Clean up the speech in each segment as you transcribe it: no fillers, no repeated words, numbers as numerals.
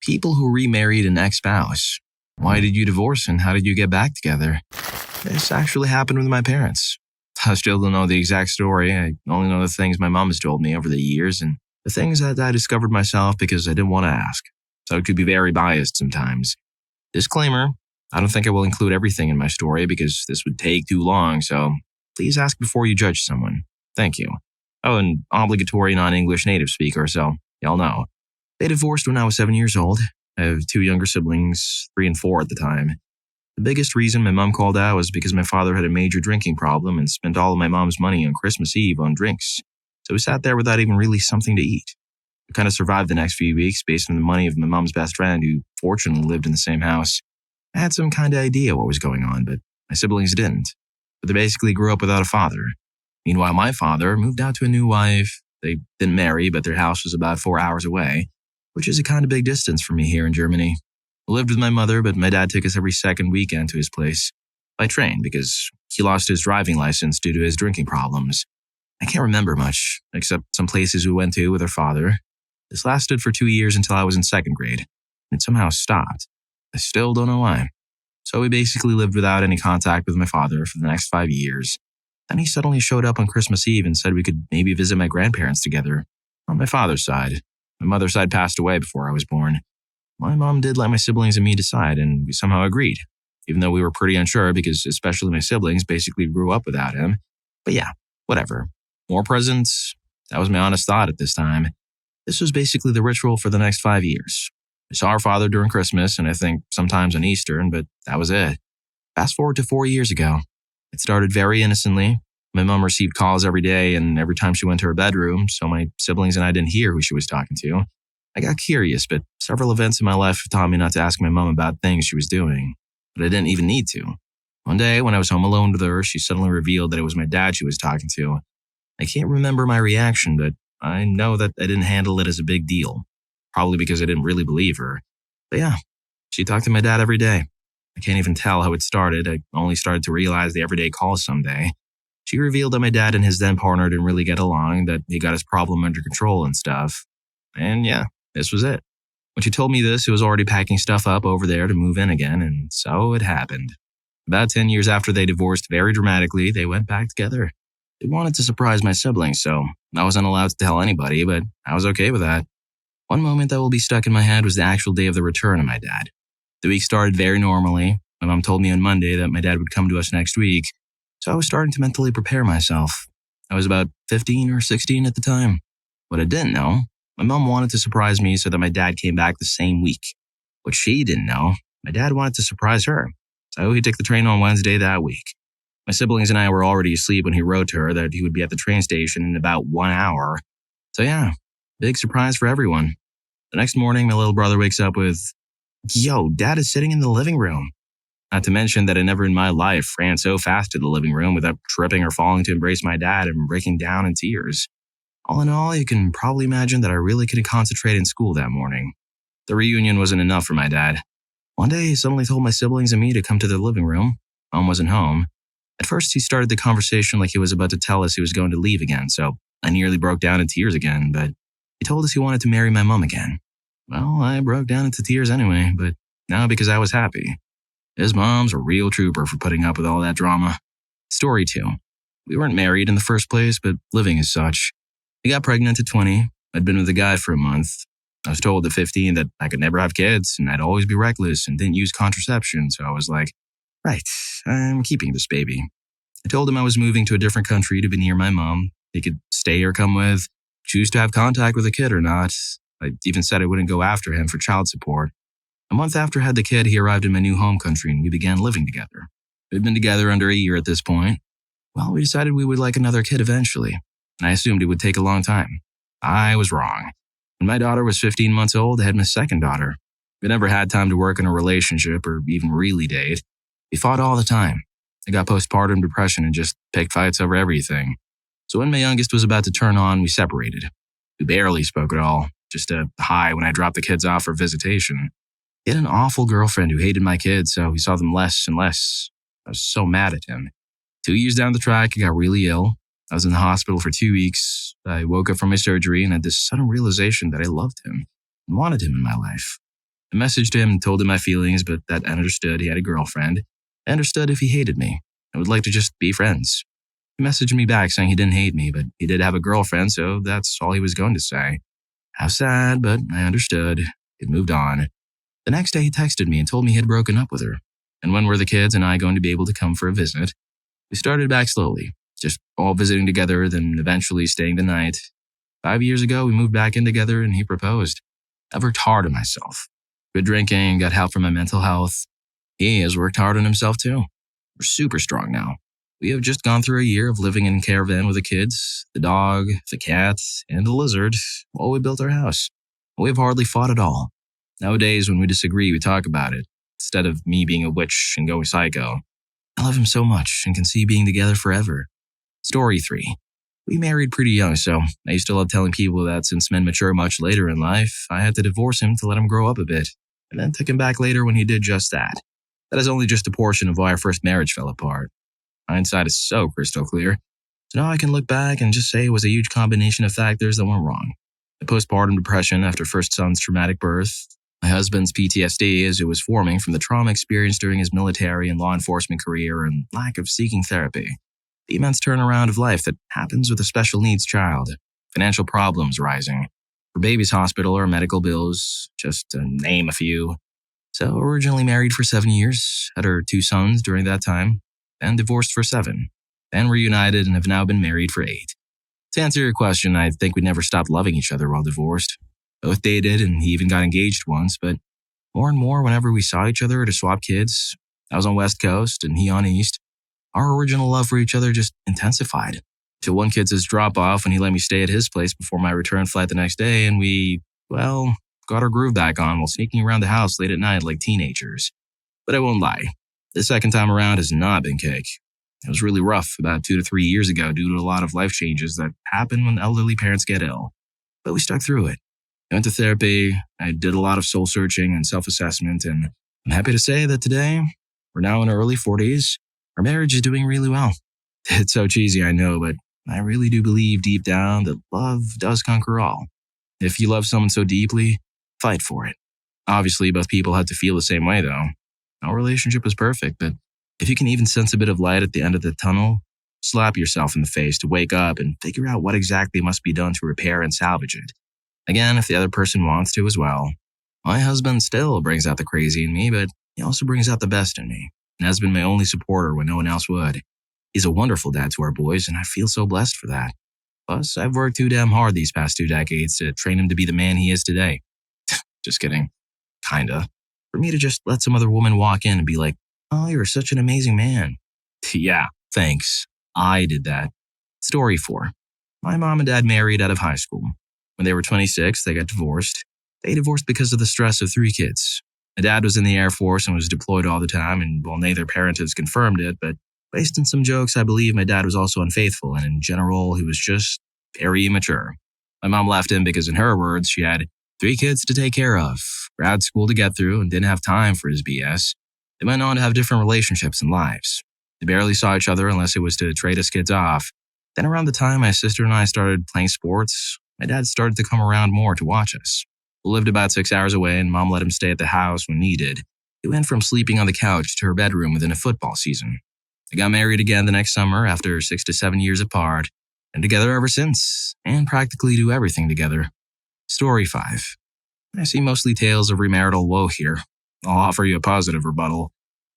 People who remarried an ex-spouse. Why did you divorce and how did you get back together? This actually happened with my parents. I still don't know the exact story. I only know the things my mom has told me over the years and the things that I discovered myself because I didn't want to ask. So it could be very biased sometimes. Disclaimer, I don't think I will include everything in my story because this would take too long, so please ask before you judge someone. Thank you. Oh, and obligatory non-English native speaker, so y'all know. They divorced when I was 7 years old. I have 2 younger siblings, 3 and 4 at the time. The biggest reason my mom called out was because my father had a major drinking problem and spent all of my mom's money on Christmas Eve on drinks. So we sat there without even really something to eat. We kind of survived the next few weeks based on the money of my mom's best friend who fortunately lived in the same house. I had some kind of idea what was going on, but my siblings didn't. But they basically grew up without a father. Meanwhile, my father moved out to a new wife. They didn't marry, but their house was about 4 hours away, which is a kind of big distance for me here in Germany. I lived with my mother, but my dad took us every second weekend to his place by train because he lost his driving license due to his drinking problems. I can't remember much, except some places we went to with our father. This lasted for 2 years until I was in 2nd grade, and it somehow stopped. I still don't know why. So we basically lived without any contact with my father for the next 5 years. Then he suddenly showed up on Christmas Eve and said we could maybe visit my grandparents together. On my father's side. My mother's side passed away before I was born. My mom did let my siblings and me decide, and we somehow agreed, even though we were pretty unsure because especially my siblings basically grew up without him. But yeah, whatever. More presents? That was my honest thought at this time. This was basically the ritual for the next 5 years. I saw our father during Christmas and I think sometimes on Easter, but that was it. Fast forward to 4 years ago. It started very innocently. My mom received calls every day and every time she went to her bedroom, so my siblings and I didn't hear who she was talking to. I got curious, but several events in my life taught me not to ask my mom about things she was doing. But I didn't even need to. One day, when I was home alone with her, she suddenly revealed that it was my dad she was talking to. I can't remember my reaction, but I know that I didn't handle it as a big deal. Probably because I didn't really believe her. But yeah, she talked to my dad every day. I can't even tell how it started. I only started to realize the everyday calls someday. She revealed that my dad and his then partner didn't really get along, that he got his problem under control and stuff. And yeah, this was it. When she told me this, it was already packing stuff up over there to move in again, and so it happened. About 10 years after they divorced very dramatically, they went back together. They wanted to surprise my siblings, so I wasn't allowed to tell anybody, but I was okay with that. One moment that will be stuck in my head was the actual day of the return of my dad. The week started very normally. My mom told me on Monday that my dad would come to us next week, so I was starting to mentally prepare myself. I was about 15 or 16 at the time. What I didn't know, my mom wanted to surprise me so that my dad came back the same week. What she didn't know, my dad wanted to surprise her, so he took the train on Wednesday that week. My siblings and I were already asleep when he wrote to her that he would be at the train station in about 1 hour. So yeah, big surprise for everyone. The next morning, my little brother wakes up with, "Yo, Dad is sitting in the living room." Not to mention that I never in my life ran so fast to the living room without tripping or falling to embrace my dad and breaking down in tears. All in all, you can probably imagine that I really couldn't concentrate in school that morning. The reunion wasn't enough for my dad. One day, he suddenly told my siblings and me to come to the living room. Mom wasn't home. At first, he started the conversation like he was about to tell us he was going to leave again, so I nearly broke down in tears again, but he told us he wanted to marry my mom again. Well, I broke down into tears anyway, but now because I was happy. His mom's a real trooper for putting up with all that drama. Story 2. We weren't married in the first place, but living as such. I got pregnant at 20. I'd been with a guy for a month. I was told at 15 that I could never have kids and I'd always be reckless and didn't use contraception, so I was like, right, I'm keeping this baby. I told him I was moving to a different country to be near my mom. He could stay or come with, choose to have contact with a kid or not. I even said I wouldn't go after him for child support. A month after I had the kid, he arrived in my new home country and we began living together. We'd been together under a year at this point. Well, we decided we would like another kid eventually, and I assumed it would take a long time. I was wrong. When my daughter was 15 months old, I had my second daughter. We never had time to work in a relationship or even really date. We fought all the time. I got postpartum depression and just picked fights over everything. So when my youngest was about to turn on, we separated. We barely spoke at all, just a hi when I dropped the kids off for visitation. He had an awful girlfriend who hated my kids, so he saw them less and less. I was so mad at him. 2 years down the track, I got really ill. I was in the hospital for 2 weeks. I woke up from my surgery and had this sudden realization that I loved him and wanted him in my life. I messaged him and told him my feelings, but that I understood he had a girlfriend. I understood if he hated me. I would like to just be friends. He messaged me back saying he didn't hate me, but he did have a girlfriend, so that's all he was going to say. How sad, but I understood. It moved on. The next day he texted me and told me he had broken up with her. And when were the kids and I going to be able to come for a visit? We started back slowly, just all visiting together, then eventually staying the night. 5 years ago, we moved back in together and he proposed. I've worked hard on myself. Quit drinking, got help for my mental health. He has worked hard on himself too. We're super strong now. We have just gone through a year of living in a caravan with the kids, the dog, the cat, and the lizard while we built our house. We've hardly fought at all. Nowadays, when we disagree, we talk about it, instead of me being a witch and going psycho. I love him so much and can see being together forever. Story 3. We married pretty young, so I used to love telling people that since men mature much later in life, I had to divorce him to let him grow up a bit, and then took him back later when he did just that. That is only just a portion of why our first marriage fell apart. Hindsight is so crystal clear, so now I can look back and just say it was a huge combination of factors that went wrong. The postpartum depression after first son's traumatic birth, my husband's PTSD as it was forming from the trauma experienced during his military and law enforcement career and lack of seeking therapy. The immense turnaround of life that happens with a special needs child. Financial problems rising. For baby's hospital or medical bills, just to name a few. So originally married for 7 years, had our 2 sons during that time, then divorced for 7. Then reunited and have now been married for 8. To answer your question, I think we never stopped loving each other while divorced. Both dated and he even got engaged once, but more and more whenever we saw each other to swap kids, I was on West Coast and he on East, our original love for each other just intensified. Till one kid's his drop-off when he let me stay at his place before my return flight the next day and we, well, got our groove back on while sneaking around the house late at night like teenagers. But I won't lie, the second time around has not been cake. It was really rough about 2 to 3 years ago due to a lot of life changes that happen when elderly parents get ill. But we stuck through it. I went to therapy, I did a lot of soul searching and self-assessment, and I'm happy to say that today, we're now in our early 40s, our marriage is doing really well. It's so cheesy, I know, but I really do believe deep down that love does conquer all. If you love someone so deeply, fight for it. Obviously, both people had to feel the same way, though. Our relationship was perfect, but if you can even sense a bit of light at the end of the tunnel, slap yourself in the face to wake up and figure out what exactly must be done to repair and salvage it. Again, if the other person wants to as well. My husband still brings out the crazy in me, but he also brings out the best in me, and has been my only supporter when no one else would. He's a wonderful dad to our boys, and I feel so blessed for that. Plus, I've worked too damn hard these past 2 decades to train him to be the man he is today. Just kidding. Kinda. For me to just let some other woman walk in and be like, "Oh, you're such an amazing man." Yeah, thanks. I did that. Story 4. My mom and dad married out of high school. When they were 26, they got divorced. They divorced because of the stress of 3 kids. My dad was in the Air Force and was deployed all the time, and while neither parent has confirmed it, but based on some jokes, I believe my dad was also unfaithful, and in general, he was just very immature. My mom left him because, in her words, she had 3 kids to take care of, grad school to get through, and didn't have time for his BS. They went on to have different relationships and lives. They barely saw each other unless it was to trade us kids off. Then around the time my sister and I started playing sports, my dad started to come around more to watch us. We lived about 6 hours away and mom let him stay at the house when needed. He went from sleeping on the couch to her bedroom within a football season. They got married again the next summer after 6 to 7 years apart, and together ever since, and practically do everything together. Story 5. I see mostly tales of remarital woe here. I'll offer you a positive rebuttal.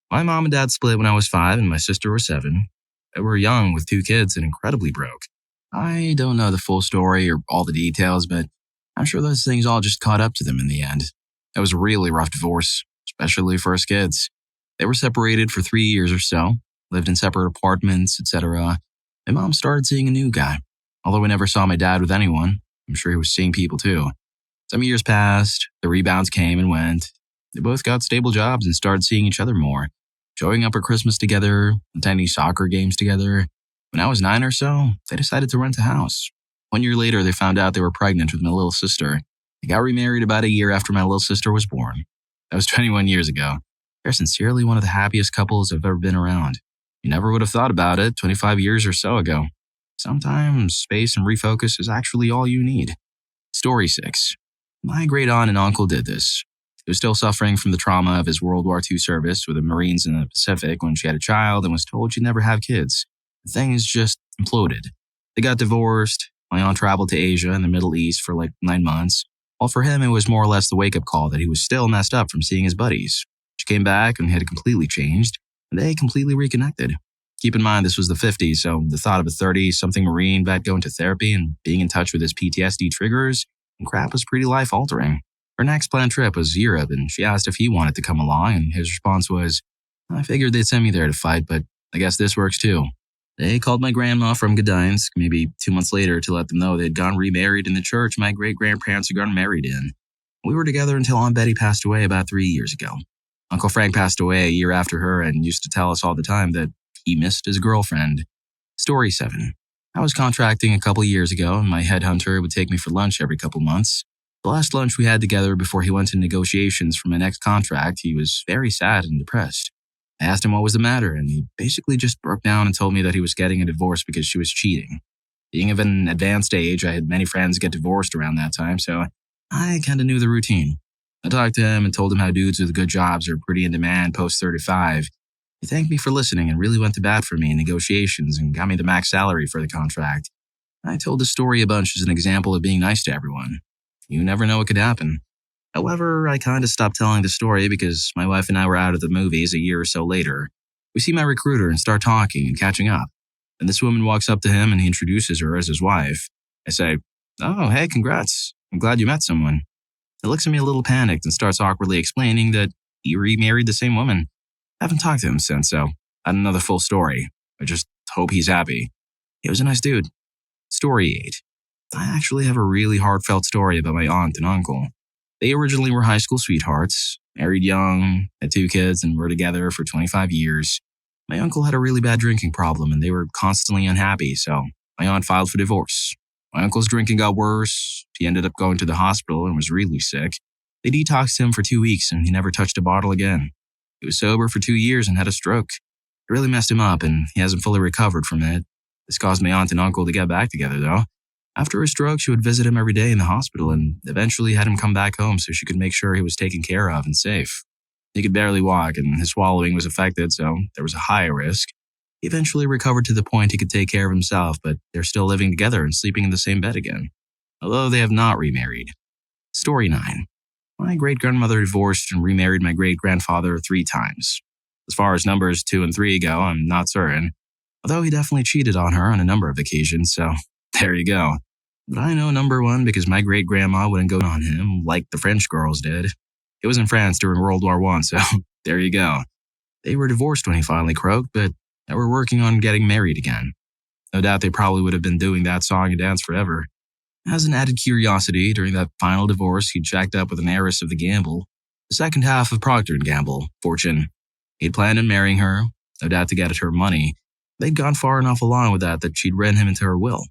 My mom and dad split when I was 5 and my sister was 7. They were young with 2 kids and incredibly broke. I don't know the full story or all the details, but I'm sure those things all just caught up to them in the end. It was a really rough divorce, especially for us kids. They were separated for 3 years or so, lived in separate apartments, etc. My mom started seeing a new guy. Although I never saw my dad with anyone, I'm sure he was seeing people too. Some years passed, the rebounds came and went. They both got stable jobs and started seeing each other more, showing up at Christmas together, attending soccer games together. When I was 9 or so, they decided to rent a house. 1 year later, they found out they were pregnant with my little sister. They got remarried about a year after my little sister was born. That was 21 years ago. They're sincerely one of the happiest couples I've ever been around. You never would have thought about it 25 years or so ago. Sometimes space and refocus is actually all you need. Story 6. My great aunt and uncle did this. He was still suffering from the trauma of his World War II service with the Marines in the Pacific when she had a child and was told she'd never have kids. The things just imploded. They got divorced. My aunt traveled to Asia and the Middle East for like 9 months. While for him, it was more or less the wake-up call that he was still messed up from seeing his buddies. She came back and had completely changed, and they completely reconnected. Keep in mind, this was the 50s, so the thought of a 30-something Marine vet going to therapy and being in touch with his PTSD triggers and crap was pretty life-altering. Her next planned trip was Europe, and she asked if he wanted to come along, and his response was, I figured they'd send me there to fight, but I guess this works too. They called my grandma from Gdańsk maybe 2 months later to let them know they'd gone remarried in the church my great-grandparents had gotten married in. We were together until Aunt Betty passed away about 3 years ago. Uncle Frank passed away a year after her and used to tell us all the time that he missed his girlfriend. Story 7. I was contracting a couple years ago, and my headhunter would take me for lunch every couple months. The last lunch we had together before he went to negotiations for my next contract, he was very sad and depressed. I asked him what was the matter, and he basically just broke down and told me that he was getting a divorce because she was cheating. Being of an advanced age, I had many friends get divorced around that time, so I kind of knew the routine. I talked to him and told him how dudes with good jobs are pretty in demand post-35. He thanked me for listening and really went to bat for me in negotiations and got me the max salary for the contract. I told the story a bunch as an example of being nice to everyone. You never know what could happen. However, I kind of stopped telling the story because my wife and I were out at the movies a year or so later. We see my recruiter and start talking and catching up. And this woman walks up to him and he introduces her as his wife. I say, oh, hey, congrats. I'm glad you met someone. He looks at me a little panicked and starts awkwardly explaining that he remarried the same woman. I haven't talked to him since, so I don't know the full story. I just hope he's happy. He was a nice dude. Story 8. I actually have a really heartfelt story about my aunt and uncle. They originally were high school sweethearts, married young, had 2 kids, and were together for 25 years. My uncle had a really bad drinking problem, and they were constantly unhappy, so my aunt filed for divorce. My uncle's drinking got worse. He ended up going to the hospital and was really sick. They detoxed him for 2 weeks, and he never touched a bottle again. He was sober for 2 years and had a stroke. It really messed him up, and he hasn't fully recovered from it. This caused my aunt and uncle to get back together, though. After his stroke, she would visit him every day in the hospital and eventually had him come back home so she could make sure he was taken care of and safe. He could barely walk, and his swallowing was affected, so there was a high risk. He eventually recovered to the point he could take care of himself, but they're still living together and sleeping in the same bed again, although they have not remarried. Story 9. My great-grandmother divorced and remarried my great-grandfather 3 times. As far as numbers 2 and 3 go, I'm not certain, although he definitely cheated on her on a number of occasions, so there you go. But I know number 1 because my great-grandma wouldn't go on him like the French girls did. It was in France during World War I, so there you go. They were divorced when he finally croaked, but they were working on getting married again. No doubt they probably would have been doing that song and dance forever. As an added curiosity, during that final divorce, he'd jacked up with an heiress of the Gamble, the second half of Procter & Gamble, Fortune. He'd planned on marrying her, no doubt to get at her money. They'd gone far enough along with that she'd written him into her will.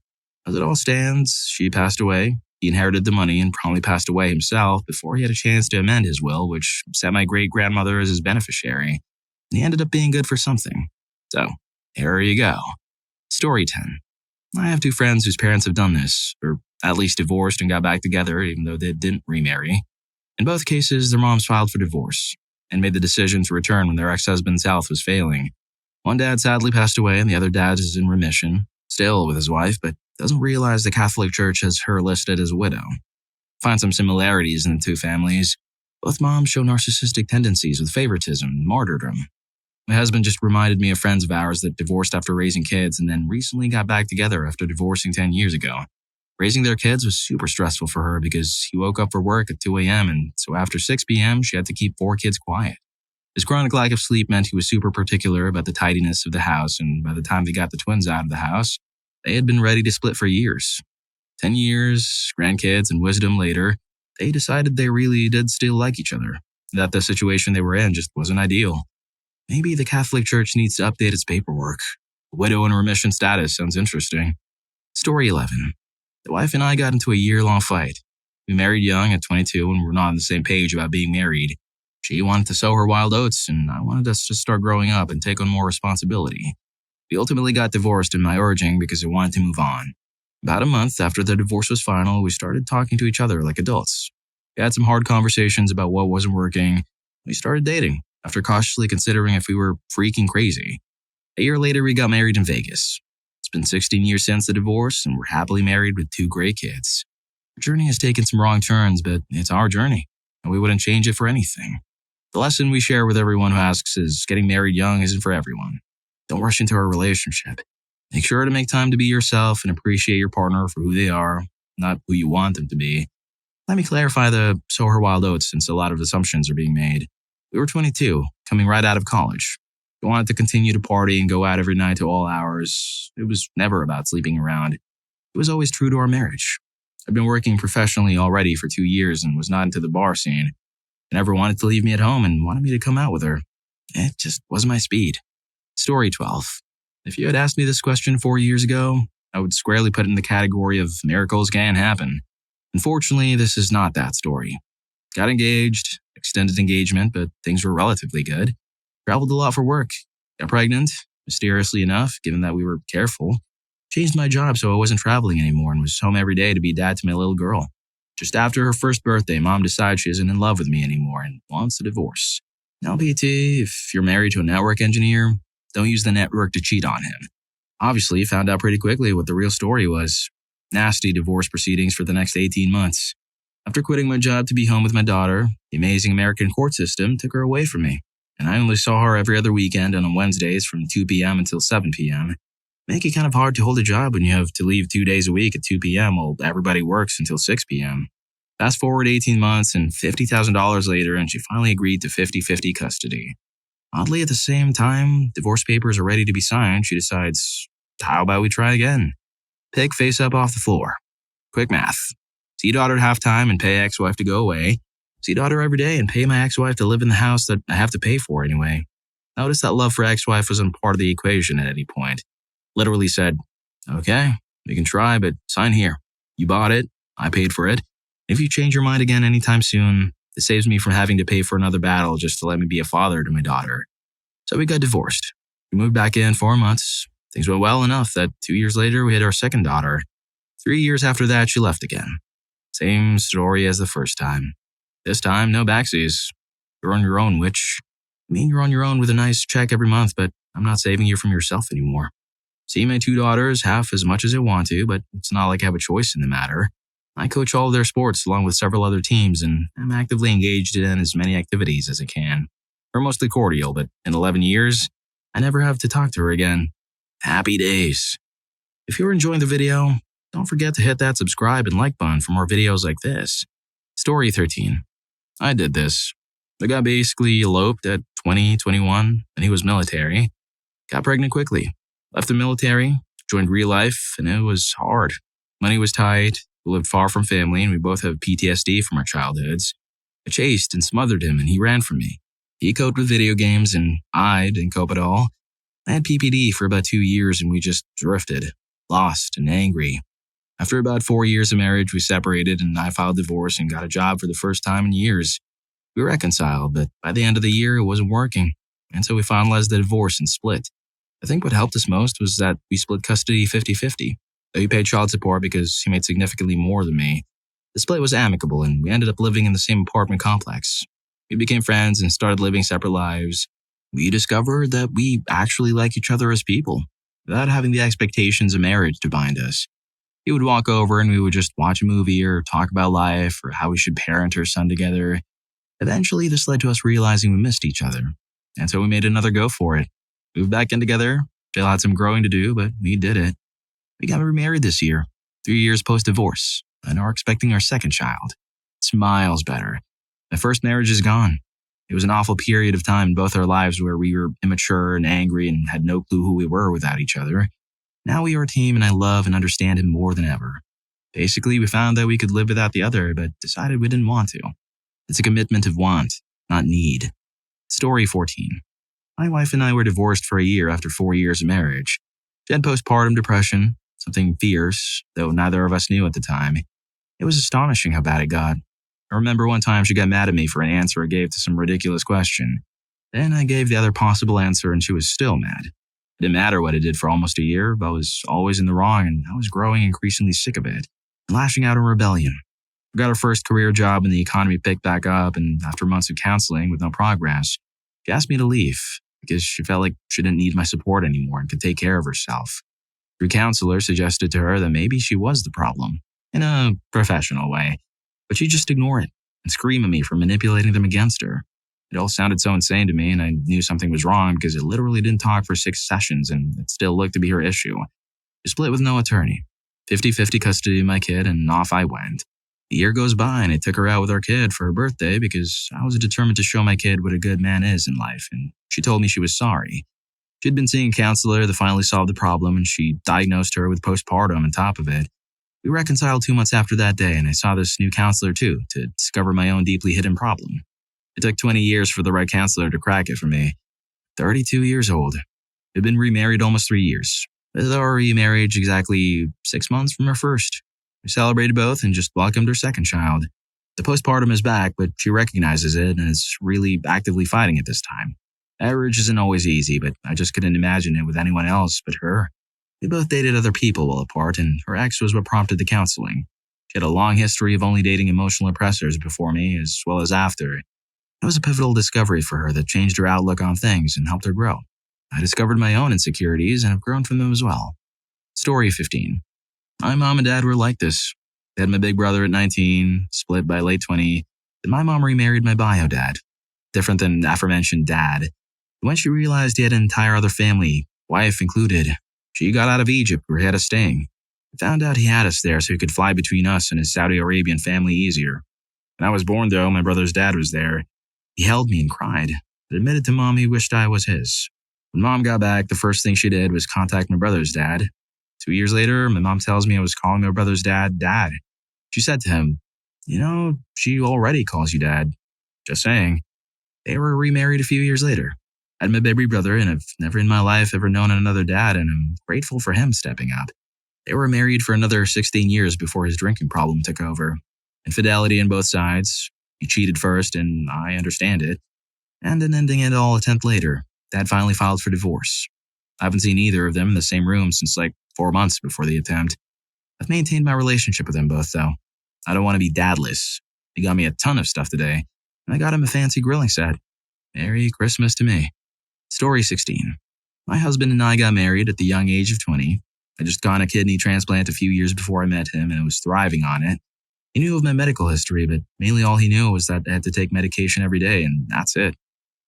As it all stands, she passed away. He inherited the money and promptly passed away himself before he had a chance to amend his will, which set my great-grandmother as his beneficiary. And he ended up being good for something. So, there you go. Story 10. I have 2 friends whose parents have done this, or at least divorced and got back together even though they didn't remarry. In both cases, their moms filed for divorce and made the decision to return when their ex-husband's health was failing. One dad sadly passed away and the other dad is in remission, still with his wife, but doesn't realize the Catholic Church has her listed as a widow. Find some similarities in the 2 families. Both moms show narcissistic tendencies with favoritism and martyrdom. My husband just reminded me of friends of ours that divorced after raising kids and then recently got back together after divorcing 10 years ago. Raising their kids was super stressful for her because he woke up for work at 2 a.m. and so after 6 p.m. she had to keep 4 kids quiet. His chronic lack of sleep meant he was super particular about the tidiness of the house, and by the time they got the twins out of the house, they had been ready to split for years. 10 years, grandkids, and wisdom later, they decided they really did still like each other, that the situation they were in just wasn't ideal. Maybe the Catholic Church needs to update its paperwork. A widow in remission status sounds interesting. Story 11. The wife and I got into a year-long fight. We married young at 22 and were not on the same page about being married. She wanted to sow her wild oats, and I wanted us to start growing up and take on more responsibility. We ultimately got divorced in my urging because I wanted to move on. About a month after the divorce was final, we started talking to each other like adults. We had some hard conversations about what wasn't working. We started dating, after cautiously considering if we were freaking crazy. A year later, we got married in Vegas. It's been 16 years since the divorce, and we're happily married with 2 great kids. Our journey has taken some wrong turns, but it's our journey, and we wouldn't change it for anything. The lesson we share with everyone who asks is getting married young isn't for everyone. Don't rush into a relationship. Make sure to make time to be yourself and appreciate your partner for who they are, not who you want them to be. Let me clarify the sow her wild oats, since a lot of assumptions are being made. We were 22, coming right out of college. We wanted to continue to party and go out every night to all hours. It was never about sleeping around. It was always true to our marriage. I'd been working professionally already for 2 years and was not into the bar scene. She never wanted to leave me at home and wanted me to come out with her. It just wasn't my speed. Story 12. If you had asked me this question 4 years ago, I would squarely put it in the category of miracles can happen. Unfortunately, this is not that story. Got engaged, extended engagement, but things were relatively good. Traveled a lot for work. Got pregnant, mysteriously enough, given that we were careful. Changed my job so I wasn't traveling anymore and was home every day to be dad to my little girl. Just after her first birthday, mom decides she isn't in love with me anymore and wants a divorce. Now, PT, if you're married to a network engineer, don't use the network to cheat on him. Obviously, found out pretty quickly what the real story was. Nasty divorce proceedings for the next 18 months. After quitting my job to be home with my daughter, the amazing American court system took her away from me, and I only saw her every other weekend and on Wednesdays from 2 p.m. until 7 p.m. Make it kind of hard to hold a job when you have to leave 2 days a week at 2 p.m. while everybody works until 6 p.m. Fast forward 18 months and $50,000 later, and she finally agreed to 50-50 custody. Oddly, at the same time, divorce papers are ready to be signed, she decides, how about we try again? Pick face up off the floor. Quick math. See daughter at halftime and pay ex-wife to go away. See daughter every day and pay my ex-wife to live in the house that I have to pay for anyway. Notice that love for ex-wife wasn't part of the equation at any point. Literally said, okay, we can try, but sign here. You bought it. I paid for it. If you change your mind again anytime soon, it saves me from having to pay for another battle just to let me be a father to my daughter. So we got divorced. We moved back in 4 months. Things went well enough that 2 years later we had our second daughter. 3 years after that, she left again. Same story as the first time. This time, no backsies. You're on your own, which I mean you're on your own with a nice check every month, but I'm not saving you from yourself anymore. See my 2 daughters half as much as I want to, but it's not like I have a choice in the matter. I coach all of their sports along with several other teams, and I'm actively engaged in as many activities as I can. We're mostly cordial, but in 11 years, I never have to talk to her again. Happy days. If you're enjoying the video, don't forget to hit that subscribe and like button for more videos like this. Story 13. I did this. The guy basically eloped at 20, 21, and he was military. Got pregnant quickly. Left the military, joined real life, and it was hard. Money was tight, we lived far from family, and we both have PTSD from our childhoods. I chased and smothered him, and he ran from me. He coped with video games, and I didn't cope at all. I had PPD for about 2 years, and we just drifted, lost and angry. After about 4 years of marriage, we separated, and I filed divorce and got a job for the first time in years. We reconciled, but by the end of the year, it wasn't working, and so we finalized the divorce and split. I think what helped us most was that we split custody 50-50. He paid child support because he made significantly more than me. The split was amicable, and we ended up living in the same apartment complex. We became friends and started living separate lives. We discovered that we actually like each other as people, without having the expectations of marriage to bind us. He would walk over and we would just watch a movie or talk about life or how we should parent our son together. Eventually, this led to us realizing we missed each other, and so we made another go for it. Moved back in together. Still had some growing to do, but we did it. We got remarried this year, 3 years post-divorce, and are expecting our second child. It's miles better. My first marriage is gone. It was an awful period of time in both our lives where we were immature and angry and had no clue who we were without each other. Now we are a team and I love and understand him more than ever. Basically, we found that we could live without the other, but decided we didn't want to. It's a commitment of want, not need. Story 14. My wife and I were divorced for a year after 4 years of marriage. She had postpartum depression, something fierce, though neither of us knew at the time. It was astonishing how bad it got. I remember one time she got mad at me for an answer I gave to some ridiculous question. Then I gave the other possible answer and she was still mad. It didn't matter what I did for almost a year, but I was always in the wrong and I was growing increasingly sick of it and lashing out in rebellion. I got her first career job when the economy picked back up, and after months of counseling with no progress, she asked me to leave because she felt like she didn't need my support anymore and could take care of herself. Her counselor suggested to her that maybe she was the problem, in a professional way, but she'd just ignore it and scream at me for manipulating them against her. It all sounded so insane to me, and I knew something was wrong because it literally didn't talk for 6 sessions, and it still looked to be her issue. She split with no attorney, 50-50 custody of my kid, and off I went. The year goes by, and I took her out with our kid for her birthday because I was determined to show my kid what a good man is in life, and she told me she was sorry. She'd been seeing a counselor that finally solved the problem, and she diagnosed her with postpartum on top of it. We reconciled 2 months after that day, and I saw this new counselor too, to discover my own deeply hidden problem. It took 20 years for the right counselor to crack it for me. 32 years old. We'd been remarried almost 3 years. With our remarriage exactly 6 months from our first. We celebrated both and just welcomed our second child. The postpartum is back, but she recognizes it and is really actively fighting it this time. Marriage isn't always easy, but I just couldn't imagine it with anyone else but her. We both dated other people while apart, and her ex was what prompted the counseling. She had a long history of only dating emotional oppressors before me, as well as after. It was a pivotal discovery for her that changed her outlook on things and helped her grow. I discovered my own insecurities and have grown from them as well. Story 15. My mom and dad were like this. They had my big brother at 19, split by late 20, then my mom remarried my bio dad. Different than aforementioned dad. When she realized he had an entire other family, wife included, she got out of Egypt where he had us staying. We found out he had us there so he could fly between us and his Saudi Arabian family easier. When I was born, though, my brother's dad was there. He held me and cried, but admitted to Mom he wished I was his. When Mom got back, the first thing she did was contact my brother's dad. 2 years later, my mom tells me I was calling my brother's dad, Dad. She said to him, she already calls you Dad. Just saying. They were remarried a few years later. I had my baby brother, and I've never in my life ever known another dad, and I'm grateful for him stepping up. They were married for another 16 years before his drinking problem took over. Infidelity on both sides. He cheated first, and I understand it. And in ending it all a tenth later, Dad finally filed for divorce. I haven't seen either of them in the same room since 4 months before the attempt. I've maintained my relationship with them both, though. I don't want to be dadless. He got me a ton of stuff today, and I got him a fancy grilling set. Merry Christmas to me. Story 16. My husband and I got married at the young age of 20. I just got a kidney transplant a few years before I met him, and I was thriving on it. He knew of my medical history, but mainly all he knew was that I had to take medication every day, and that's it.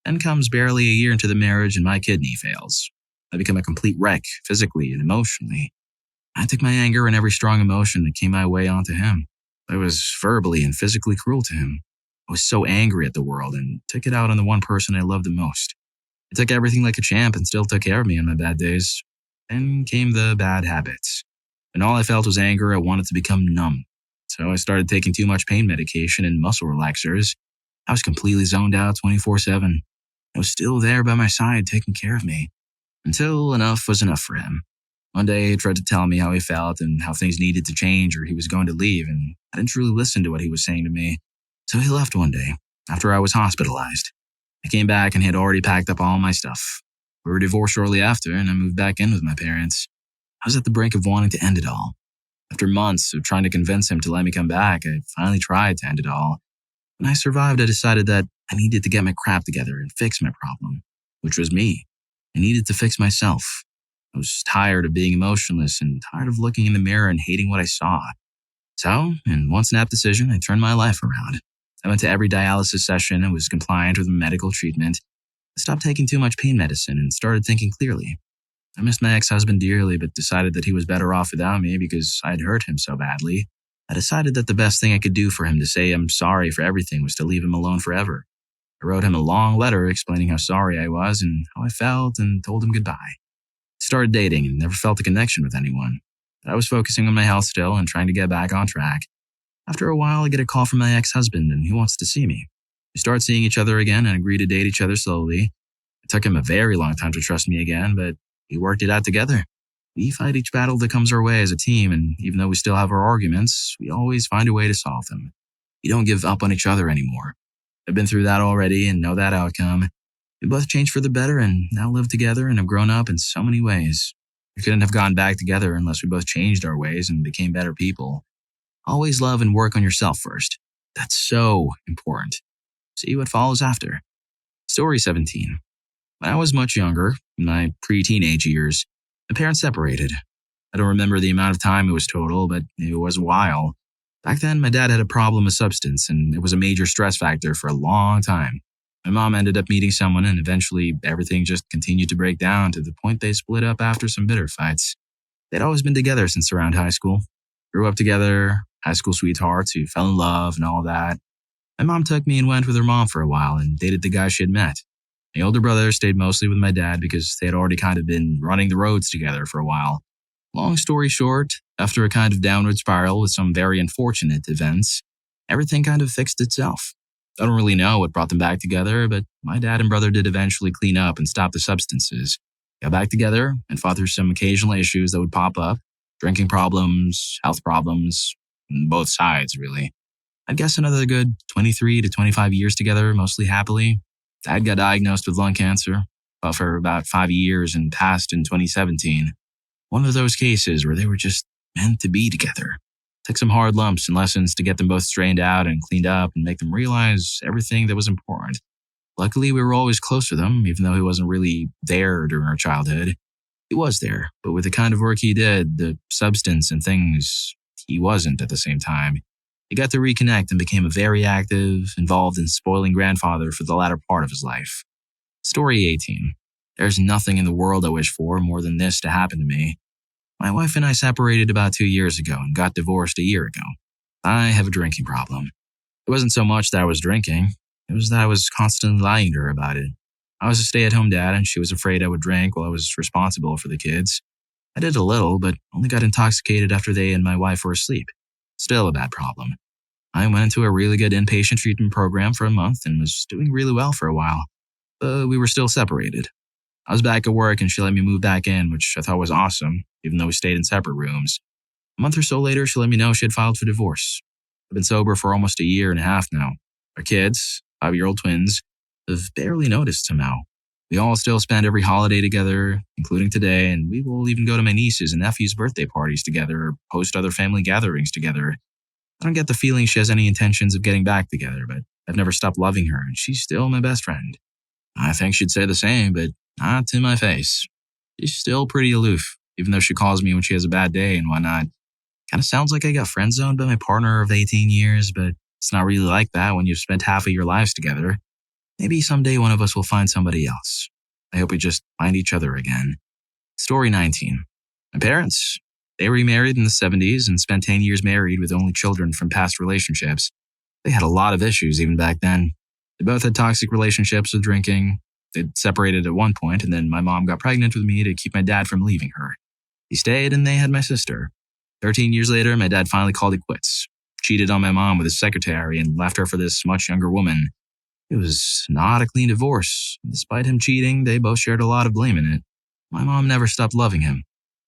Then comes barely a year into the marriage, and my kidney fails. I become a complete wreck, physically and emotionally. I took my anger and every strong emotion that came my way onto him. I was verbally and physically cruel to him. I was so angry at the world and took it out on the one person I loved the most. I took everything like a champ and still took care of me on my bad days. Then came the bad habits. When all I felt was anger, I wanted to become numb. So I started taking too much pain medication and muscle relaxers. I was completely zoned out 24/7. I was still there by my side taking care of me. Until enough was enough for him. One day he tried to tell me how he felt and how things needed to change or he was going to leave, and I didn't truly listen to what he was saying to me. So he left one day, after I was hospitalized. I came back and he had already packed up all my stuff. We were divorced shortly after, and I moved back in with my parents. I was at the brink of wanting to end it all. After months of trying to convince him to let me come back, I finally tried to end it all. When I survived, I decided that I needed to get my crap together and fix my problem, which was me. I needed to fix myself. I was tired of being emotionless and tired of looking in the mirror and hating what I saw. So, in one snap decision, I turned my life around. I went to every dialysis session and was compliant with medical treatment. I stopped taking too much pain medicine and started thinking clearly. I missed my ex-husband dearly, but decided that he was better off without me because I had hurt him so badly. I decided that the best thing I could do for him to say I'm sorry for everything was to leave him alone forever. I wrote him a long letter explaining how sorry I was and how I felt and told him goodbye. I started dating and never felt a connection with anyone. But I was focusing on my health still and trying to get back on track. After a while, I get a call from my ex-husband and he wants to see me. We start seeing each other again and agree to date each other slowly. It took him a very long time to trust me again, but we worked it out together. We fight each battle that comes our way as a team, and even though we still have our arguments, we always find a way to solve them. We don't give up on each other anymore. I've been through that already and know that outcome. We both changed for the better and now live together and have grown up in so many ways. We couldn't have gone back together unless we both changed our ways and became better people. Always love and work on yourself first. That's so important. See what follows after. Story 17. When I was much younger, in my pre-teenage years, my parents separated. I don't remember the amount of time it was total, but it was a while. Back then, my dad had a problem with substance, and it was a major stress factor for a long time. My mom ended up meeting someone, and eventually everything just continued to break down to the point they split up after some bitter fights. They'd always been together since around high school. Grew up together, high school sweethearts who fell in love and all that. My mom took me and went with her mom for a while and dated the guy she had met. My older brother stayed mostly with my dad because they had already kind of been running the roads together for a while. Long story short, after a kind of downward spiral with some very unfortunate events, everything kind of fixed itself. I don't really know what brought them back together, but my dad and brother did eventually clean up and stop the substances. Got back together and fought through some occasional issues that would pop up. Drinking problems, health problems, on both sides, really. I'd guess another good 23 to 25 years together, mostly happily. Dad got diagnosed with lung cancer, fought for about 5 years and passed in 2017. One of those cases where they were just meant to be together. Took some hard lumps and lessons to get them both straightened out and cleaned up and make them realize everything that was important. Luckily, we were always close to them, even though he wasn't really there during our childhood. He was there, but with the kind of work he did, the substance and things, he wasn't at the same time. He got to reconnect and became a very active, involved and spoiling grandfather for the latter part of his life. Story 18. There's nothing in the world I wish for more than this to happen to me. My wife and I separated about 2 years ago and got divorced a year ago. I have a drinking problem. It wasn't so much that I was drinking, it was that I was constantly lying to her about it. I was a stay-at-home dad and she was afraid I would drink while I was responsible for the kids. I did a little, but only got intoxicated after they and my wife were asleep. Still a bad problem. I went into a really good inpatient treatment program for a month and was doing really well for a while, but we were still separated. I was back at work and she let me move back in, which I thought was awesome, even though we stayed in separate rooms. A month or so later, she let me know she had filed for divorce. I've been sober for almost a year and a half now. Our kids, 5-year-old twins, have barely noticed somehow. We all still spend every holiday together, including today, and we will even go to my niece's and nephew's birthday parties together or host other family gatherings together. I don't get the feeling she has any intentions of getting back together, but I've never stopped loving her, and she's still my best friend. I think she'd say the same, but not to my face. She's still pretty aloof, even though she calls me when she has a bad day and whatnot. Kind of sounds like I got friend-zoned by my partner of 18 years, but it's not really like that when you've spent half of your lives together. Maybe someday one of us will find somebody else. I hope we just find each other again. Story 19. My parents, they remarried in the 70s and spent 10 years married with only children from past relationships. They had a lot of issues even back then. They both had toxic relationships with drinking. They'd separated at one point, and then my mom got pregnant with me to keep my dad from leaving her. He stayed, and they had my sister. 13 years later, my dad finally called it quits. Cheated on my mom with his secretary and left her for this much younger woman. It was not a clean divorce. Despite him cheating, they both shared a lot of blame in it. My mom never stopped loving him.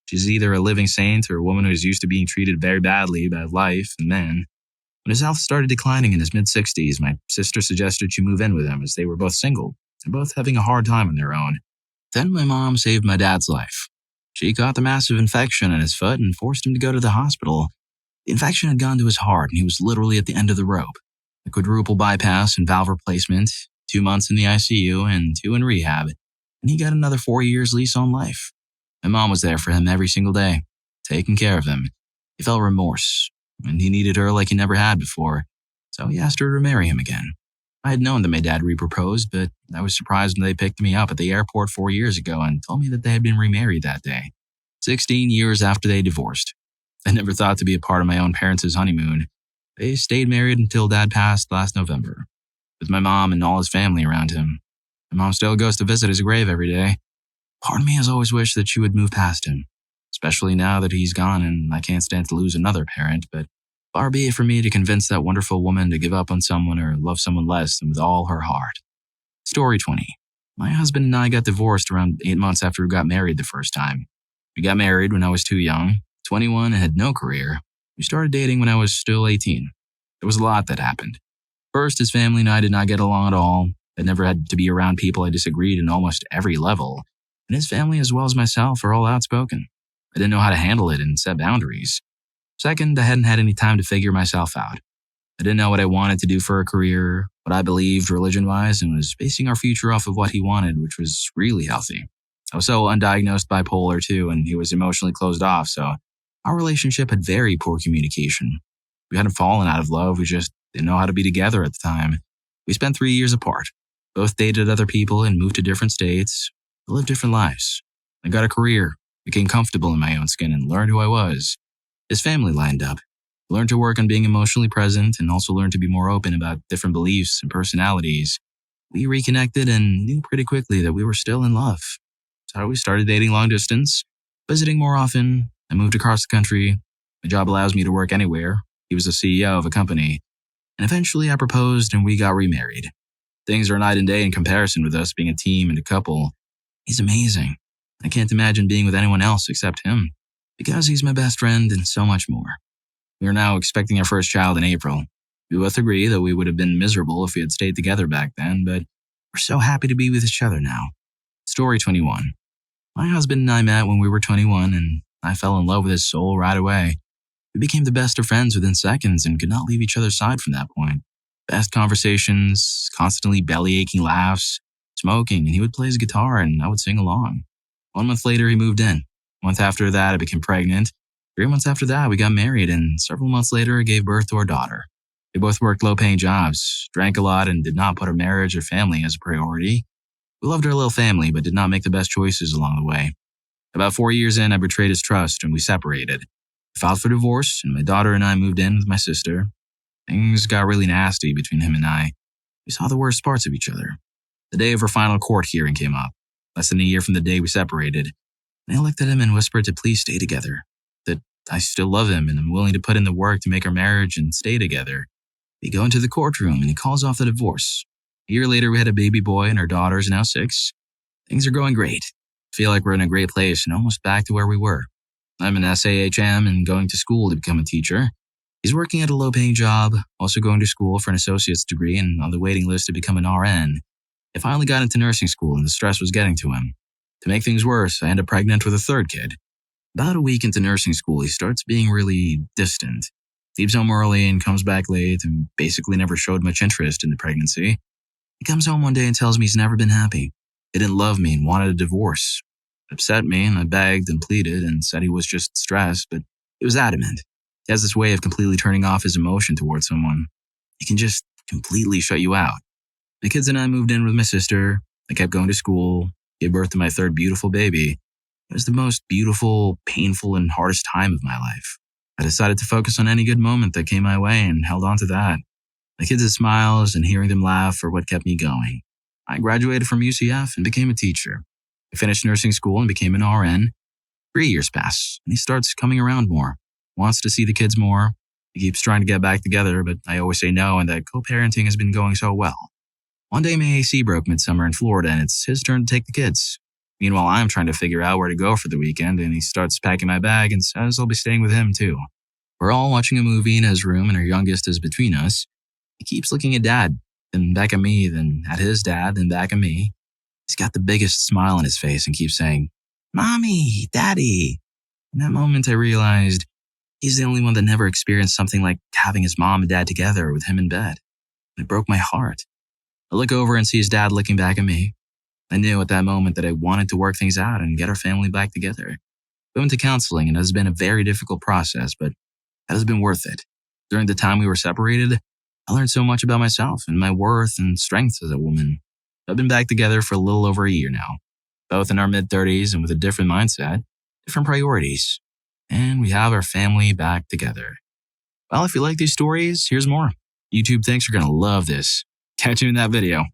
She's either a living saint or a woman who's used to being treated very badly by life and men. When his health started declining in his mid-60s, my sister suggested she move in with him as they were both single and both having a hard time on their own. Then my mom saved my dad's life. She caught the massive infection in his foot and forced him to go to the hospital. The infection had gone to his heart and he was literally at the end of the rope. A quadruple bypass and valve replacement, 2 months in the ICU and 2 in rehab, and he got another 4 years lease on life. My mom was there for him every single day, taking care of him. He felt remorse, and he needed her like he never had before, so he asked her to marry him again. I had known that my dad re-proposed, but I was surprised when they picked me up at the airport 4 years ago and told me that they had been remarried that day, 16 years after they divorced. I never thought to be a part of my own parents' honeymoon. They stayed married until Dad passed last November, with my mom and all his family around him. My mom still goes to visit his grave every day. Part of me has always wished that she would move past him, especially now that he's gone and I can't stand to lose another parent, but far be it for me to convince that wonderful woman to give up on someone or love someone less than with all her heart. Story 20. My husband and I got divorced around 8 months after we got married the first time. We got married when I was too young, 21 and had no career. We started dating when I was still 18. There was a lot that happened. First, his family and I did not get along at all. I never had to be around people I disagreed in almost every level. And his family, as well as myself, are all outspoken. I didn't know how to handle it and set boundaries. Second, I hadn't had any time to figure myself out. I didn't know what I wanted to do for a career, what I believed religion-wise, and was basing our future off of what he wanted, which was really healthy. I was so undiagnosed bipolar too, and he was emotionally closed off, so our relationship had very poor communication. We hadn't fallen out of love, we just didn't know how to be together at the time. We spent 3 years apart. Both dated other people and moved to different states. We lived different lives. I got a career, became comfortable in my own skin, and learned who I was. His family lined up. Learned to work on being emotionally present and also learned to be more open about different beliefs and personalities. We reconnected and knew pretty quickly that we were still in love. So we started dating long distance, visiting more often. I moved across the country. My job allows me to work anywhere. He was the CEO of a company. And eventually I proposed and we got remarried. Things are night and day in comparison with us being a team and a couple. He's amazing. I can't imagine being with anyone else except him, because he's my best friend and so much more. We are now expecting our first child in April. We both agree that we would have been miserable if we had stayed together back then, but we're so happy to be with each other now. Story 21. My husband and I met when we were 21, and I fell in love with his soul right away. We became the best of friends within seconds and could not leave each other's side from that point. Best conversations, constantly belly-aching laughs, smoking, and he would play his guitar and I would sing along. 1 month later, he moved in. A month after that, I became pregnant. 3 months after that, we got married, and several months later, I gave birth to our daughter. We both worked low-paying jobs, drank a lot, and did not put our marriage or family as a priority. We loved our little family, but did not make the best choices along the way. About 4 years in, I betrayed his trust, and we separated. We filed for divorce, and my daughter and I moved in with my sister. Things got really nasty between him and I. We saw the worst parts of each other. The day of our final court hearing came up, less than a year from the day we separated. And I looked at him and whispered to please stay together, that I still love him and I'm willing to put in the work to make our marriage and stay together. We go into the courtroom and he calls off the divorce. A year later, we had a baby boy and our daughter is now 6. Things are going great. I feel like we're in a great place and almost back to where we were. I'm an SAHM and going to school to become a teacher. He's working at a low-paying job, also going to school for an associate's degree and on the waiting list to become an RN. I finally got into nursing school and the stress was getting to him. To make things worse, I ended up pregnant with a third kid. About a week into nursing school, he starts being really distant. Leaves home early and comes back late and basically never showed much interest in the pregnancy. He comes home one day and tells me he's never been happy. He didn't love me and wanted a divorce. It upset me and I begged and pleaded and said he was just stressed, but he was adamant. He has this way of completely turning off his emotion towards someone. He can just completely shut you out. My kids and I moved in with my sister. I kept going to school, gave birth to my third beautiful baby. It was the most beautiful, painful, and hardest time of my life. I decided to focus on any good moment that came my way and held on to that. My kids' smiles and hearing them laugh are what kept me going. I graduated from UCF and became a teacher. I finished nursing school and became an RN. 3 years pass, and he starts coming around more. Wants to see the kids more. He keeps trying to get back together, but I always say no, and that co-parenting has been going so well. One day, my AC broke midsummer in Florida, and it's his turn to take the kids. Meanwhile, I'm trying to figure out where to go for the weekend, and he starts packing my bag and says I'll be staying with him, too. We're all watching a movie in his room, and our youngest is between us. He keeps looking at Dad, then back at me, then at his dad, then back at me. He's got the biggest smile on his face and keeps saying, Mommy, Daddy. In that moment, I realized he's the only one that never experienced something like having his mom and dad together with him in bed. It broke my heart. I look over and see his dad looking back at me. I knew at that moment that I wanted to work things out and get our family back together. We went to counseling and it has been a very difficult process, but that has been worth it. During the time we were separated, I learned so much about myself and my worth and strengths as a woman. I've been back together for a little over a year now, both in our mid-30s and with a different mindset, different priorities. And we have our family back together. Well, if you like these stories, here's more. YouTube thinks you're going to love this. Catch you in that video.